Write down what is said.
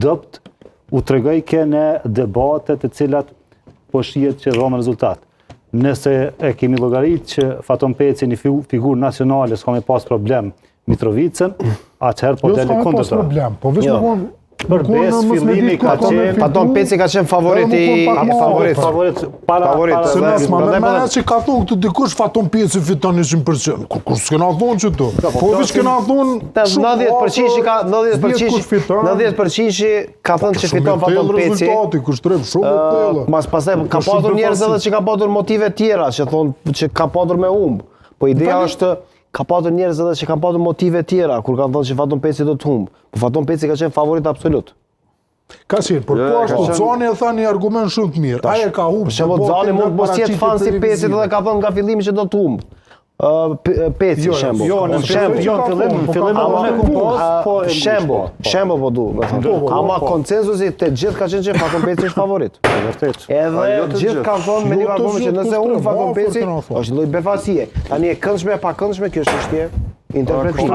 dopt u tregoj ke në debate të cilat po shihet që dhonë rezultat. Nëse e kemi llogarit që Faton Peci një figurë nacionale s'ka me pas problem Mitrovicën, atëherë po dele kundër. Jo, s'ka me pas problem, po vetëm Përbes fillimi ka qenë Faton Peci ka qenë favorit para se më që ka thonë këtë dikush Faton Peci fiton 100%. Kur s'kena thonë që tu. Po veç kena thonë 90% ka thënë që fiton Faton Peci. Rezultati kush trep shumë thellë. Pastaj ka patur njerëz edhe që ka patur motive tjera, që thonë që ka patur me humb. Po ideja është ka patur njerëz edhe që kanë patur motive tjera kur kanë thënë që Faton Peci do të humb. Po Faton Peci ka qenë favorit absolut. Ka qenë, por po ashtu Zani e tha një argument shumë të mirë. Ai e ka humbur. Për shembull Zani mund mos jetë fan si Pecit dhe ka thënë nga fillimi që do të humb. Peci shembull. Jo, në shembull po du, me thënë. Ama konsensusi të gjithë ka qenë që Faton Peci është favorit. Vërtet. Edhe gjithë kanë thonë me një argument që nëse humb Faton Peci është lloj befasie. Tani e këndshme e pa këndshme kjo është çështje interpretimi.